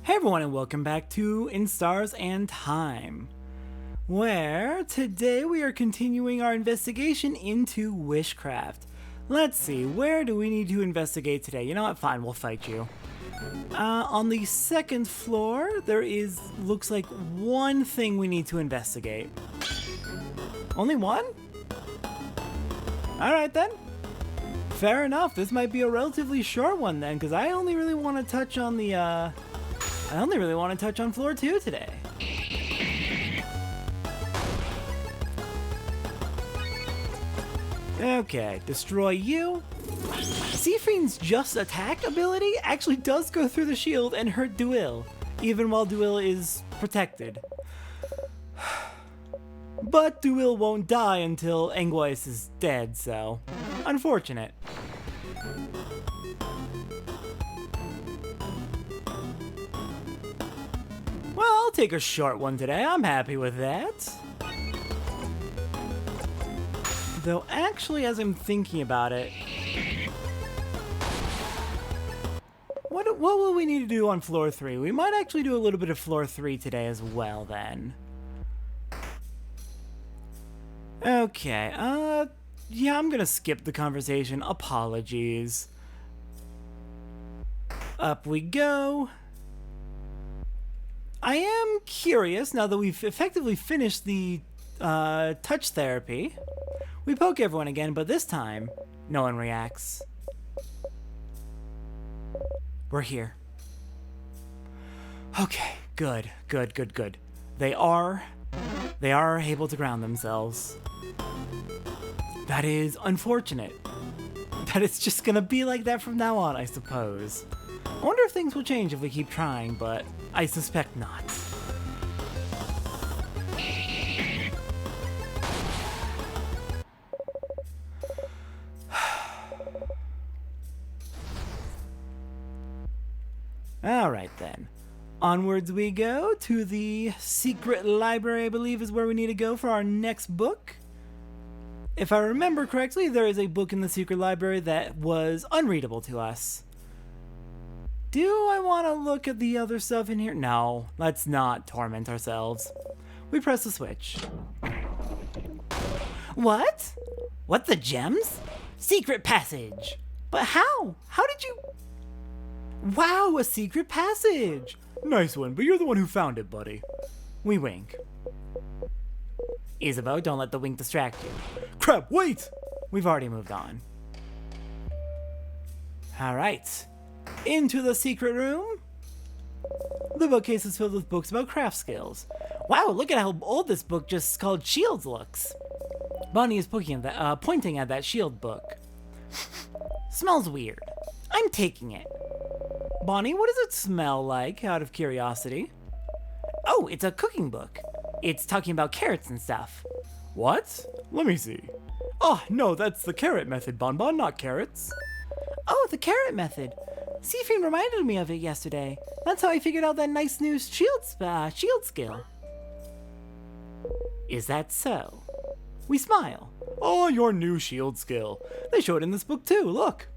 Hey everyone, and welcome back to In Stars and Time, where today we are continuing our investigation into witchcraft. Let's see, where do we need to investigate today? You know what, fine, we'll fight you. On the second floor, looks like one thing we need to investigate. Only one? Alright then. Fair enough, this might be a relatively short one then, because I only really want to touch on floor 2 today. Okay, destroy you. Siofrene's just attack ability actually does go through the shield and hurt Duil, even while Duil is protected. But Duil won't die until Anguice is dead, so unfortunate. Well, I'll take a short one today. I'm happy with that. Though actually, as I'm thinking about it, what will we need to do on floor 3? We might actually do a little bit of floor 3 today as well then. Okay, yeah, I'm gonna skip the conversation. Apologies. Up we go. I am curious, now that we've effectively finished the touch therapy. We poke everyone again, but this time, no one reacts. We're here. Okay, good. They are able to ground themselves. That is unfortunate. That it's just gonna be like that from now on, I suppose. I wonder if things will change if we keep trying, but I suspect not. Alright then. Onwards we go to the secret library, I believe is where we need to go for our next book. If I remember correctly, there is a book in the secret library that was unreadable to us. Do I want to look at the other stuff in here? No, let's not torment ourselves. We press the switch. What? What, the gems? Secret passage. But how? How did you... Wow, a secret passage. Nice one, but you're the one who found it, buddy. We wink. Isabeau, don't let the wink distract you. Crap, wait! We've already moved on. Alright. Into the secret room. The bookcase is filled with books about craft skills. Wow, look at how old this book just called Shields looks. Bonnie is pointing at that shield book. Smells weird. I'm taking it. Bonnie, what does it smell like, out of curiosity? Oh, it's a cooking book. It's talking about carrots and stuff. What? Let me see. Oh, no, that's the carrot method, Bonbon, not carrots. Oh, the carrot method. Siofrene reminded me of it yesterday. That's how I figured out that nice new shield skill. Is that so? We smile. Oh, your new shield skill. They show it in this book too, look.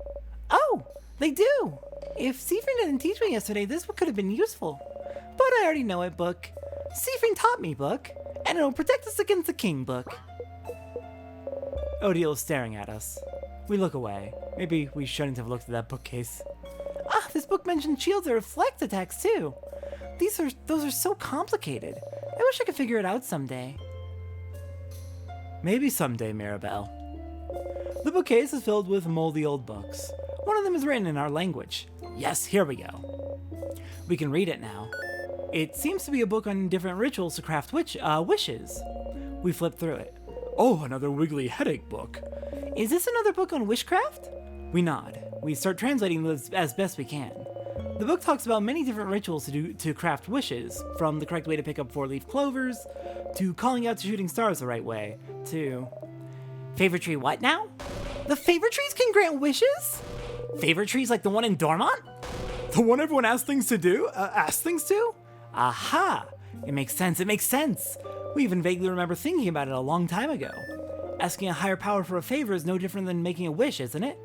Oh, they do. If Siofrene didn't teach me yesterday, this book could have been useful. But I already know it, book. Siofrene taught me, book. And it'll protect us against the king, book. Odile is staring at us. We look away. Maybe we shouldn't have looked at that bookcase. Ah, this book mentioned shields that reflect attacks too. Those are so complicated. I wish I could figure it out someday. Maybe someday, Mirabelle. The bookcase is filled with moldy old books. One of them is written in our language. Yes, here we go. We can read it now. It seems to be a book on different rituals to craft wishes. We flip through it. Oh, another wiggly headache book. Is this another book on witchcraft? We nod. We start translating this as best we can. The book talks about many different rituals to craft wishes, from the correct way to pick up 4-leaf clovers, to calling out to shooting stars the right way, to... Favorite tree what now? The favorite trees can grant wishes? Favorite trees like the one in Dormont? The one everyone asks things to? Aha! It makes sense. We even vaguely remember thinking about it a long time ago. Asking a higher power for a favor is no different than making a wish, isn't it?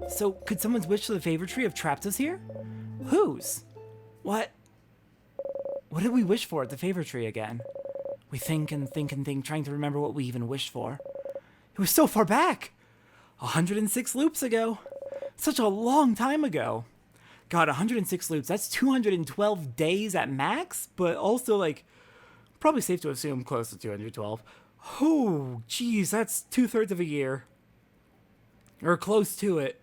So, could someone's wish to the favor tree have trapped us here? Whose? What? What did we wish for at the favor tree again? We think and think and think, trying to remember what we even wished for. It was so far back! 106 loops ago. Such a long time ago. God, 106 loops, that's 212 days at max, but also, like, probably safe to assume close to 212. Oh, geez, that's 2/3 of a year. Or close to it.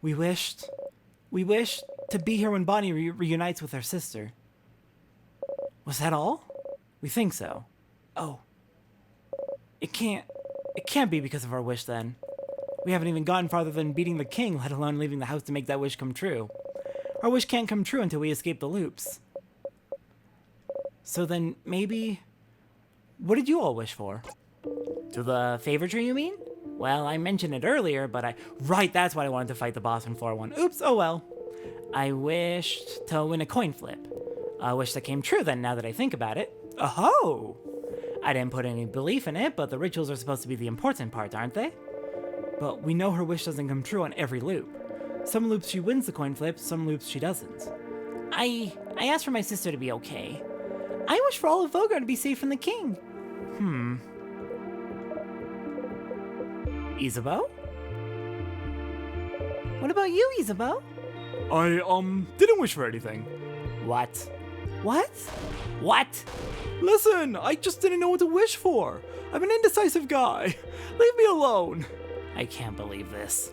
We wished to be here when Bonnie reunites with her sister. Was that all? We think so. Oh. It can't be because of our wish then. We haven't even gotten farther than beating the king, let alone leaving the house to make that wish come true. Our wish can't come true until we escape the loops. So then, maybe... What did you all wish for? To the favor tree, you mean? Well, I mentioned it earlier, but Right, that's why I wanted to fight the boss in floor 1. Oops, oh well. I wished to win a coin flip. A wish that came true then, now that I think about it. Oh! I didn't put any belief in it, but the rituals are supposed to be the important part, aren't they? But we know her wish doesn't come true on every loop. Some loops she wins the coin flip, some loops she doesn't. I asked for my sister to be okay. I wish for all of Vogar to be safe from the king. Isabeau? What about you, Isabeau? I, didn't wish for anything. What? What? What? Listen, I just didn't know what to wish for. I'm an indecisive guy. Leave me alone. I can't believe this.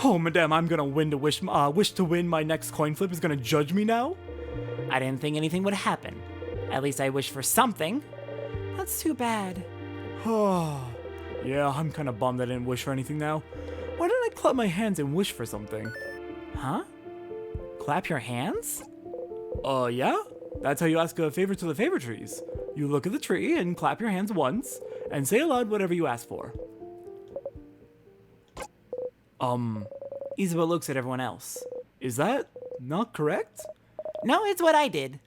Oh, madame, I'm gonna wish to win my next coin flip is gonna judge me now? I didn't think anything would happen. At least I wished for something. That's too bad. Yeah, I'm kinda bummed I didn't wish for anything now. Why don't I clap my hands and wish for something? Huh? Clap your hands? Yeah? That's how you ask a favor to the favor trees. You look at the tree and clap your hands once, and say aloud whatever you ask for. Isabeau looks at everyone else. Is that not correct? No, it's what I did.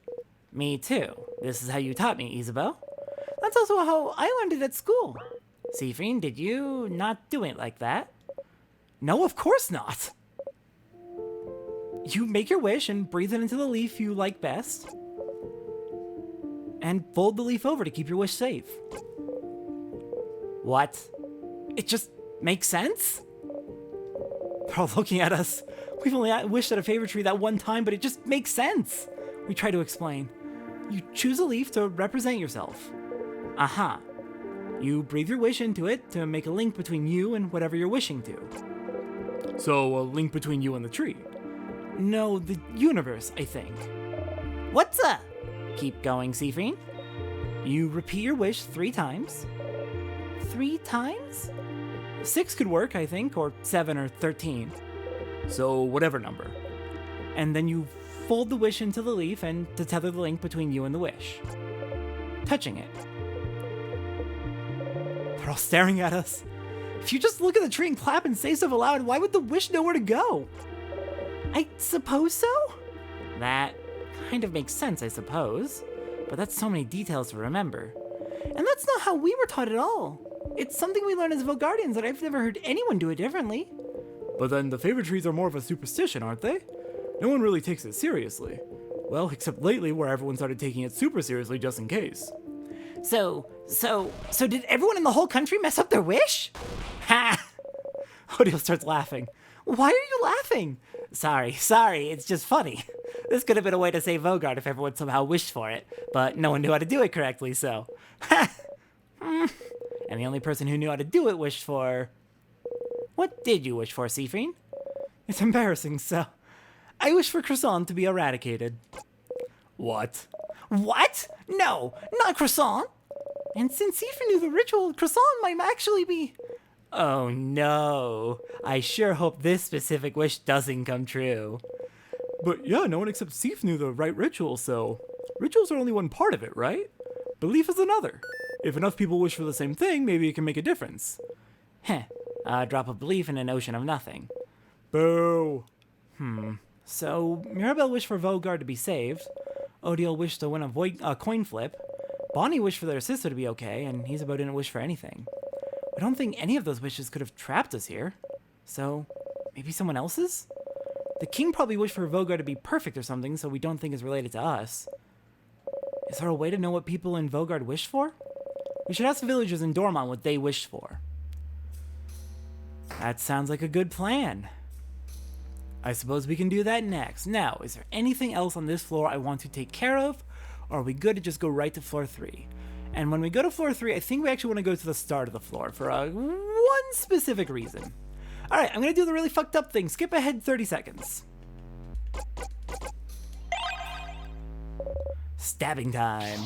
Me too. This is how you taught me, Isabeau. That's also how I learned it at school. Sephine, did you not do it like that? No, of course not. You make your wish and breathe it into the leaf you like best. And fold the leaf over to keep your wish safe. What? It just makes sense? They're all looking at us. We've only wished at a favor tree that one time, but it just makes sense. We try to explain. You choose a leaf to represent yourself. Aha. You breathe your wish into it to make a link between you and whatever you're wishing to. So, a link between you and the tree? No, the universe, I think. What's up? Keep going, Sephine. You repeat your wish 3 times. 3 times? 6 could work, I think, or 7 or 13. So, whatever number. And then you fold the wish into the leaf and to tether the link between you and the wish. Touching it. They're all staring at us. If you just look at the tree and clap and say stuff aloud, why would the wish know where to go? I suppose so? That kind of makes sense, I suppose. But that's so many details to remember. And that's not how we were taught at all. It's something we learn as Vogardians that I've never heard anyone do it differently. But then the favor trees are more of a superstition, aren't they? No one really takes it seriously. Well, except lately where everyone started taking it super seriously just in case. So did everyone in the whole country mess up their wish? Ha! Odile starts laughing. Why are you laughing? Sorry, it's just funny. This could have been a way to save Vogard if everyone somehow wished for it, but no one knew how to do it correctly, so. And the only person who knew how to do it wished for... What did you wish for, Sephine? It's embarrassing, so... I wish for Croissant to be eradicated. What? What? No, not Croissant! And since Sephine knew the ritual, Croissant might actually be... Oh no, I sure hope this specific wish doesn't come true. But yeah, no one except Sif knew the right ritual, so... Rituals are only one part of it, right? Belief is another. If enough people wish for the same thing, maybe it can make a difference. Heh, a drop of belief in an ocean of nothing. Boo! So, Mirabelle wished for Vogard to be saved, Odile wished to win a coin flip, Bonnie wished for their sister to be okay, and Isabeau didn't wish for anything. I don't think any of those wishes could have trapped us here. So, maybe someone else's? The king probably wished for Vogar to be perfect or something, so we don't think it's related to us. Is there a way to know what people in Vogard wished for? We should ask the villagers in Dormont what they wished for. That sounds like a good plan. I suppose we can do that next. Now, is there anything else on this floor I want to take care of? Or are we good to just go right to floor 3? And when we go to floor 3, I think we actually want to go to the start of the floor for one specific reason. Alright, I'm going to do the really fucked up thing. Skip ahead 30 seconds. Stabbing time.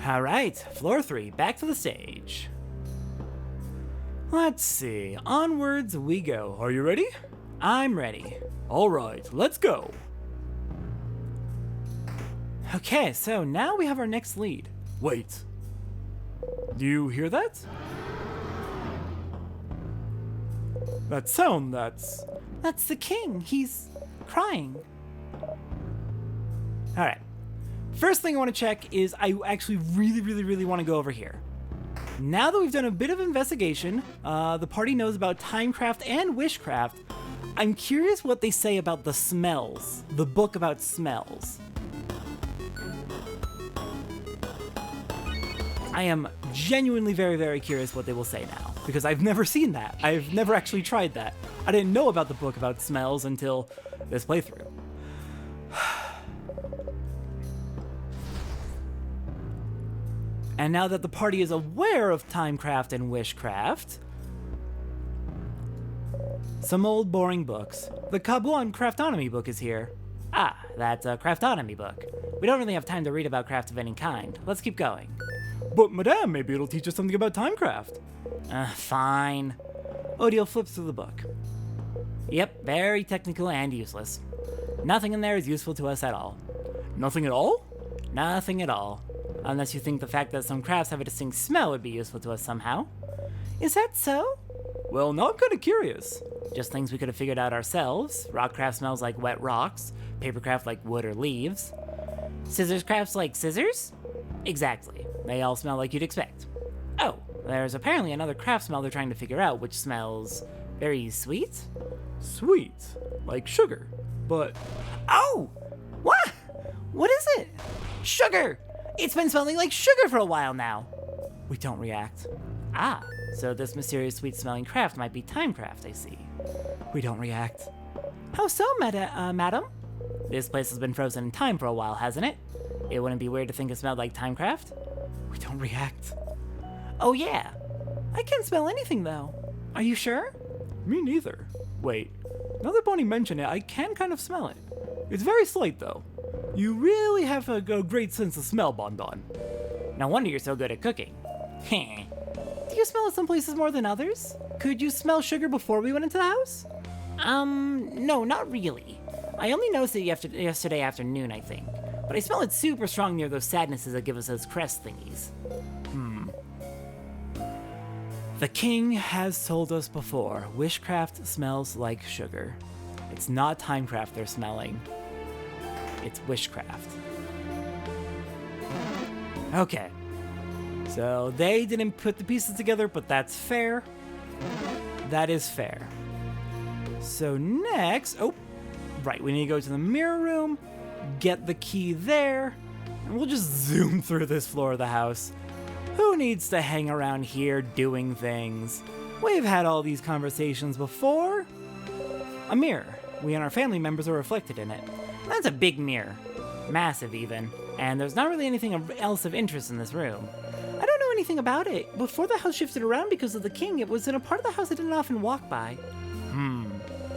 Alright, floor 3, back to the stage. Let's see, onwards we go. Are you ready? I'm ready. Alright, let's go. Okay, so now we have our next lead. Wait. Do you hear that? That sound, that's the king. He's crying. Alright. First thing I want to check is I actually really want to go over here. Now that we've done a bit of investigation, the party knows about Timecraft and Wishcraft. I'm curious what they say about the smells. The book about smells. I am genuinely very curious what they will say now, because I've never seen that. I've never actually tried that. I didn't know about the book about smells until this playthrough. And now that the party is aware of Timecraft and Wishcraft, some old boring books. The Kabuan Craftonomy book is here. Ah, that's a Craftonomy book. We don't really have time to read about craft of any kind. Let's keep going. But madame, maybe it'll teach us something about Timecraft. Fine. Odile flips through the book. Yep, very technical and useless. Nothing in there is useful to us at all. Nothing at all? Nothing at all. Unless you think the fact that some crafts have a distinct smell would be useful to us somehow. Is that so? Well, now I'm kind of curious. Just things we could have figured out ourselves. Rockcraft smells like wet rocks. Papercraft like wood or leaves. Scissors crafts like scissors? Exactly. They all smell like you'd expect. Oh, there's apparently another craft smell they're trying to figure out, which smells very sweet? Sweet. Like sugar. But... Oh! What? What is it? Sugar! It's been smelling like sugar for a while now. We don't react. Ah, so this mysterious sweet-smelling craft might be Timecraft, I see. We don't react. How so, madam? This place has been frozen in time for a while, hasn't it? It wouldn't be weird to think it smelled like Timecraft? We don't react. Oh yeah. I can't smell anything, though. Are you sure? Me neither. Wait, now that Bonnie mentioned it, I can kind of smell it. It's very slight, though. You really have a great sense of smell, Bon Bon. No wonder you're so good at cooking. Heh. Do you smell it some places more than others? Could you smell sugar before we went into the house? No, not really. I only noticed it yesterday afternoon, I think. But I smell it super strong near those sadnesses that give us those crest thingies. The king has told us before, Wishcraft smells like sugar. It's not Timecraft they're smelling. It's Wishcraft. Okay. So they didn't put the pieces together, but that's fair. That is fair. So next, oh, right, we need to go to the mirror room, get the key there, and we'll just zoom through this floor of the house. Who needs to hang around here doing things? We've had all these conversations before. A mirror. We and our family members are reflected in it. That's a big mirror. Massive, even. And there's not really anything else of interest in this room. I don't know anything about it. Before the house shifted around because of the king, it was in a part of the house I didn't often walk by.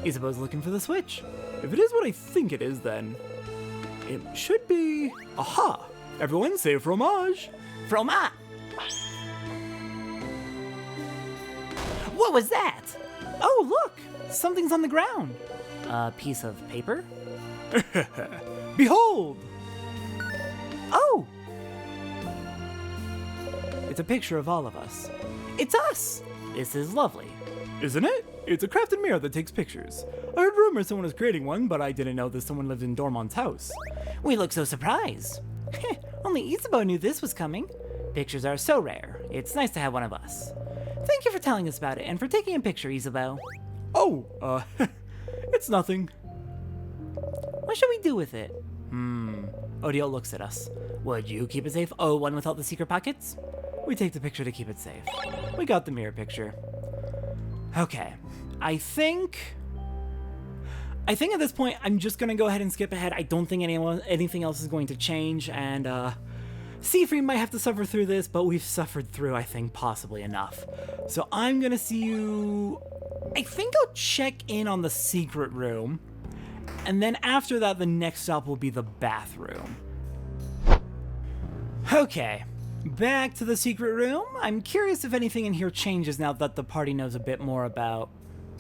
Isabeau's looking for the switch. If it is what I think it is, then it should be... Aha! Everyone say fromage! Fromage! What was that? Oh, look! Something's on the ground. A piece of paper? Behold! Oh! It's a picture of all of us. It's us! This is lovely. Isn't it? It's a crafted mirror that takes pictures. I heard rumors someone was creating one, but I didn't know that someone lived in Dormon's house. We look so surprised. Only Isabeau knew this was coming. Pictures are so rare. It's nice to have one of us. Thank you for telling us about it and for taking a picture, Isabeau. Oh, it's nothing. What should we do with it? Odiel looks at us. Would you keep it safe? Oh, one without the secret pockets? We take the picture to keep it safe. We got the mirror picture. Okay. I think at this point, I'm just gonna go ahead and skip ahead. I don't think anything else is going to change, and Siegfried might have to suffer through this, but we've suffered through, I think, possibly enough. So I'm gonna see you. I think I'll check in on the secret room, and then after that, the next stop will be the bathroom. Okay, back to the secret room. I'm curious if anything in here changes now that the party knows a bit more about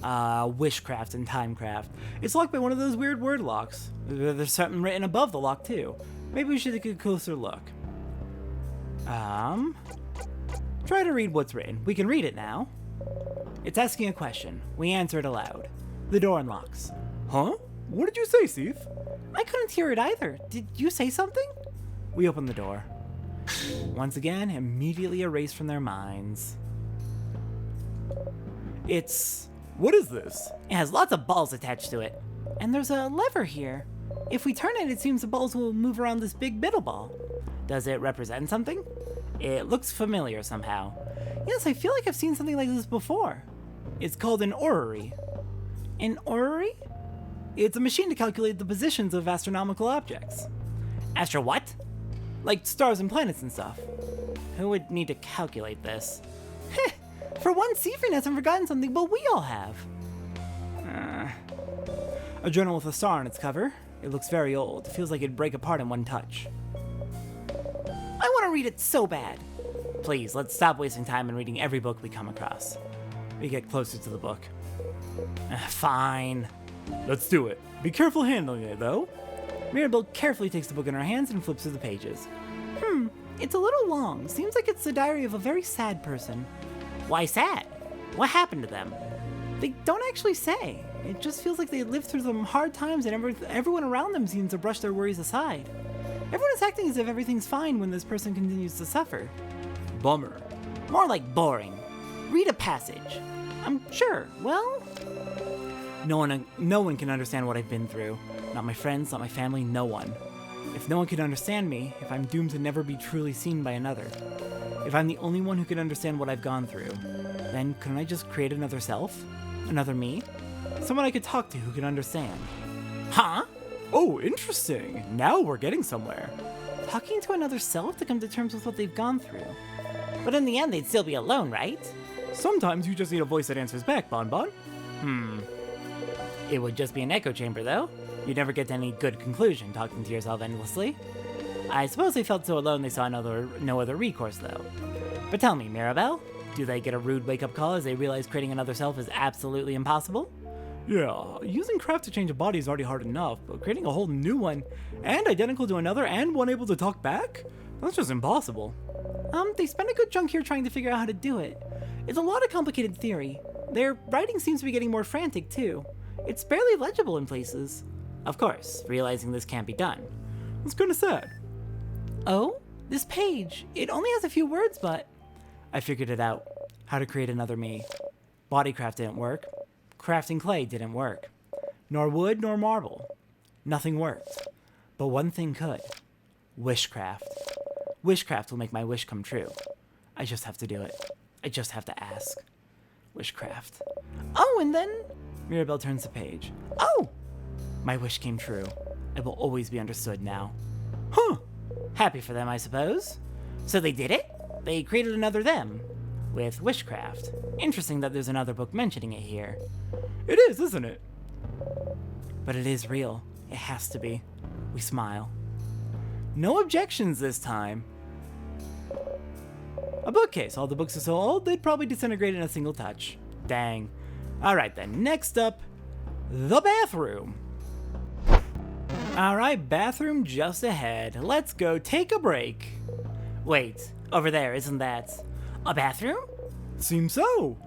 wishcraft and timecraft. It's locked by one of those weird word locks. There's something written above the lock too. Maybe we should take a closer look. Try to read what's written. We can read it now. It's asking a question. We answer it aloud. The door unlocks. Huh? What did you say, Seth? I couldn't hear it either. Did you say something? We open the door. Once again, immediately erased from their minds. What is this? It has lots of balls attached to it. And there's a lever here. If we turn it, it seems the balls will move around this big middle ball. Does it represent something? It looks familiar somehow. Yes, I feel like I've seen something like this before. It's called an orrery. An orrery? It's a machine to calculate the positions of astronomical objects. Astro what? Like stars and planets and stuff. Who would need to calculate this? Heh, for once, Siegfried hasn't forgotten something, but we all have. A journal with a star on its cover. It looks very old. It feels like it'd break apart in one touch. I want to read it so bad. Please, let's stop wasting time and reading every book we come across. We get closer to the book. Fine. Let's do it. Be careful handling it, though. Mirabelle carefully takes the book in her hands and flips through the pages. It's a little long. Seems like it's the diary of a very sad person. Why sad? What happened to them? They don't actually say. It just feels like they lived through some hard times and everyone around them seems to brush their worries aside. Everyone is acting as if everything's fine when this person continues to suffer. Bummer. More like boring. Read a passage. I'm sure, well... No one can understand what I've been through. Not my friends, not my family, no one. If no one can understand me, if I'm doomed to never be truly seen by another, if I'm the only one who can understand what I've gone through, then couldn't I just create another self? Another me? Someone I could talk to who could understand. Huh? Oh, interesting. Now we're getting somewhere. Talking to another self to come to terms with what they've gone through. But in the end, they'd still be alone, right? Sometimes you just need a voice that answers back, Bonbon. It would just be an echo chamber, though. You'd never get to any good conclusion talking to yourself endlessly. I suppose they felt so alone they saw no other recourse, though. But tell me, Mirabelle, do they get a rude wake-up call as they realize creating another self is absolutely impossible? Yeah, using craft to change a body is already hard enough, but creating a whole new one, and identical to another, and one able to talk back? That's just impossible. They spend a good chunk here trying to figure out how to do it. It's a lot of complicated theory. Their writing seems to be getting more frantic, too. It's barely legible in places. Of course, realizing this can't be done. It's kinda sad. Oh? This page. It only has a few words, but... I figured it out. How to create another me. Bodycraft didn't work. Crafting clay didn't work. Nor wood nor marble. Nothing worked. But one thing could. Wishcraft. Wishcraft will make my wish come true. I just have to do it. I just have to ask. Wishcraft. Oh, and then... Mirabelle turns the page. Oh! My wish came true. I will always be understood now. Huh! Happy for them, I suppose. So they did it? They created another them. With wishcraft. Interesting that there's another book mentioning it here. It is, isn't it? But it is real. It has to be. We smile. No objections this time. A bookcase. All the books are so old, they'd probably disintegrate in a single touch. Dang. Alright then, next up, the bathroom. Alright, bathroom just ahead. Let's go take a break. Wait, over there, isn't that a bathroom? Seems so.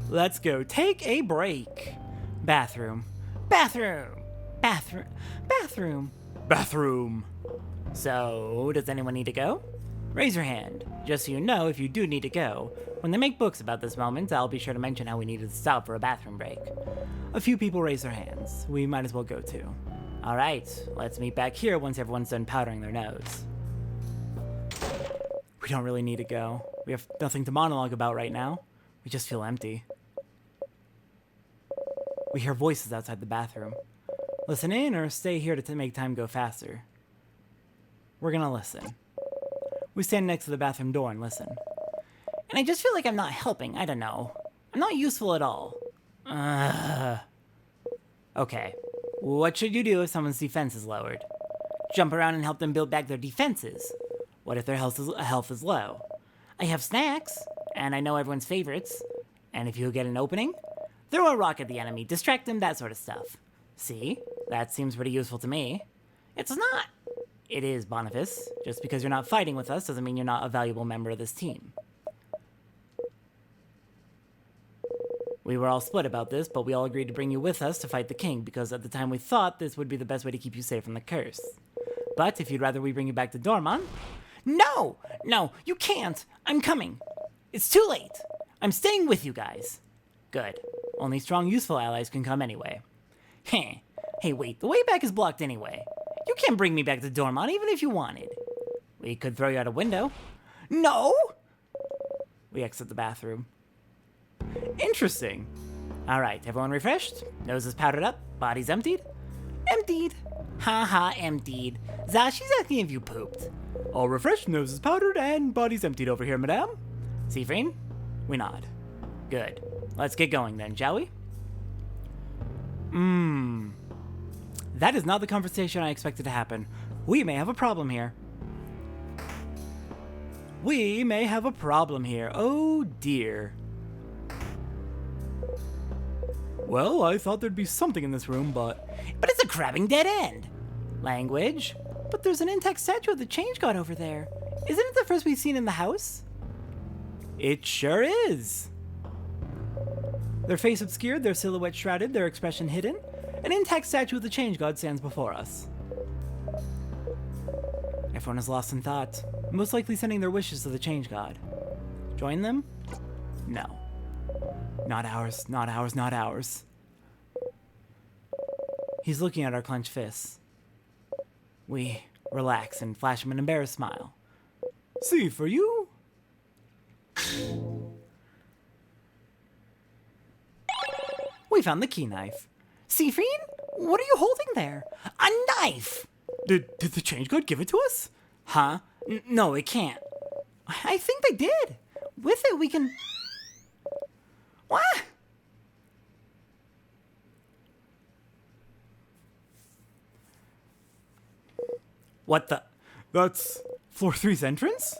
Let's go take a break. Bathroom. Bathroom. Bathroom. Bathroom. Bathroom. So, does anyone need to go? Raise your hand, just so you know if you do need to go. When they make books about this moment, I'll be sure to mention how we needed to stop for a bathroom break. A few people raise their hands. We might as well go too. Alright, let's meet back here once everyone's done powdering their nose. We don't really need to go. We have nothing to monologue about right now. We just feel empty. We hear voices outside the bathroom. Listen in or stay here to make time go faster. We're gonna listen. We stand next to the bathroom door and listen. And I just feel like I'm not helping. I don't know. I'm not useful at all. Okay. What should you do if someone's defense is lowered? Jump around and help them build back their defenses. What if their health is low? I have snacks, and I know everyone's favorites. And if you get an opening, throw a rock at the enemy, distract them, that sort of stuff. See? That seems pretty useful to me. It's not. It is, Boniface. Just because you're not fighting with us doesn't mean you're not a valuable member of this team. We were all split about this, but we all agreed to bring you with us to fight the king, because at the time we thought this would be the best way to keep you safe from the curse. But if you'd rather we bring you back to Dormont... No! No, you can't! I'm coming! It's too late! I'm staying with you guys! Good. Only strong, useful allies can come anyway. Heh. Hey, wait, the way back is blocked anyway. You can't bring me back to Dormont even if you wanted. We could throw you out a window. No! We exit the bathroom. Interesting. Alright, everyone refreshed? Noses powdered up? Bodies emptied? Emptied! Haha, emptied. Zah, she's asking if you pooped. All refreshed, noses powdered, and bodies emptied over here, madame. Seafreen? We nod. Good. Let's get going then, shall we? That is not the conversation I expected to happen. We may have a problem here. We may have a problem here. Oh dear. Well, I thought there'd be something in this room, but it's a crabbing dead end. Language? But there's an intact statue of the Change God over there. Isn't it the first we've seen in the house? it sure is. Their face obscured, their silhouette shrouded, their expression hidden, an intact statue of the Change God stands before us. Everyone is lost in thought, most likely sending their wishes to the Change God. Join them? No. Not ours, not ours, not ours. He's looking at our clenched fists. We relax and flash him an embarrassed smile. See, for you? We found the key knife. Seafreen, what are you holding there? A knife! Did the Change God give it to us? Huh? No, it can't. I think they did. With it, we can... What? What the... That's floor 3's entrance?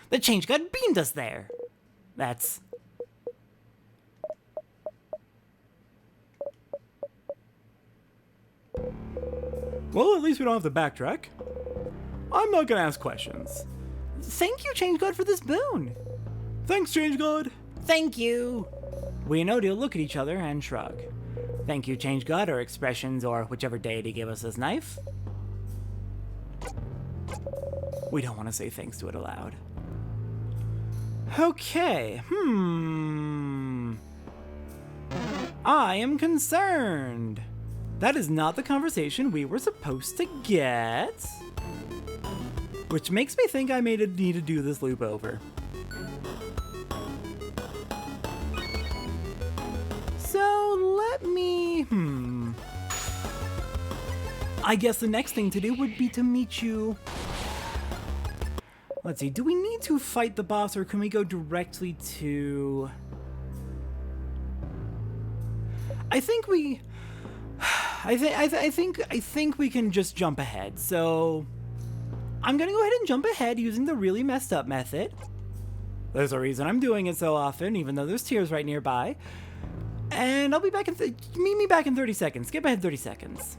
The Change God beamed us there. That's... Well, at least we don't have to backtrack. I'm not gonna ask questions. Thank you, Change God, for this boon. Thanks, Change God. Thank you. We and Odile look at each other and shrug. Thank you, Change God, or expressions, or whichever deity gave us this knife. We don't want to say thanks to it aloud. Okay, I am concerned. That is not the conversation we were supposed to get. Which makes me think I may need to do this loop over. So let me, I guess the next thing to do would be to meet you. Let's see, do we need to fight the boss or can we go directly to... I think we can just jump ahead. So I'm gonna go ahead and jump ahead using the really messed up method. There's a reason I'm doing it so often, even though there's tears right nearby. And I'll be back in meet me back in 30 seconds. Skip ahead 30 seconds.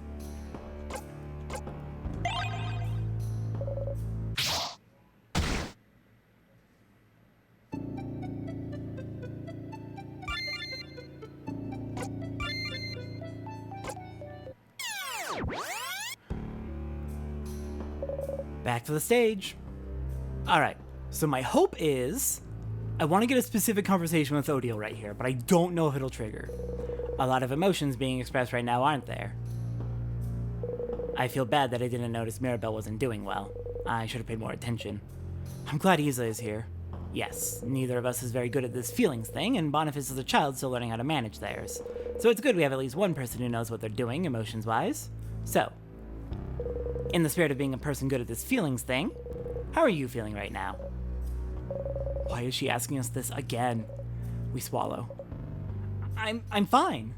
back to the stage. Alright, so my hope is... I want to get a specific conversation with Odile right here, but I don't know if it'll trigger. A lot of emotions being expressed right now, aren't there? I feel bad that I didn't notice Mirabelle wasn't doing well. I should have paid more attention. I'm glad Isa is here. Yes, neither of us is very good at this feelings thing, and Boniface is a child still learning how to manage theirs. So it's good we have at least one person who knows what they're doing, emotions-wise. So, in the spirit of being a person good at this feelings thing, how are you feeling right now? Why is she asking us this again? We swallow. I'm fine.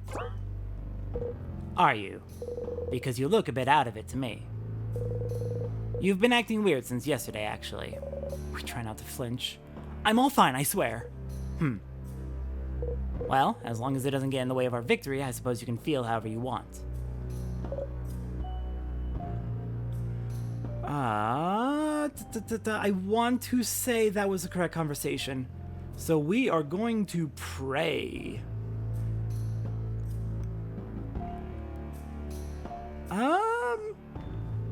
Are you? Because you look a bit out of it to me. You've been acting weird since yesterday, actually. We try not to flinch. I'm all fine, I swear. Well, as long as it doesn't get in the way of our victory, I suppose you can feel however you want. I want to say that was the correct conversation. So we are going to pray.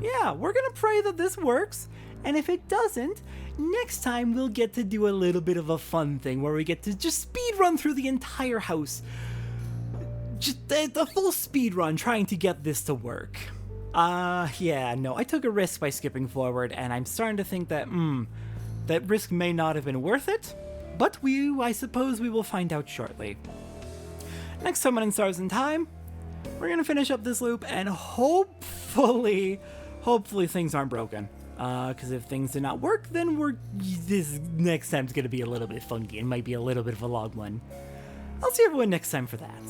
Yeah, we're gonna pray that this works, and if it doesn't, next time we'll get to do a little bit of a fun thing where we get to just speed run through the entire house. Just a full speed run trying to get this to work. Yeah, no, I took a risk by skipping forward, and I'm starting to think that, that risk may not have been worth it, but I suppose we will find out shortly. Next time on Stars in Time, we're gonna finish up this loop, and hopefully things aren't broken. Because if things did not work, then this next time's gonna be a little bit funky. It might be a little bit of a long one. I'll see everyone next time for that.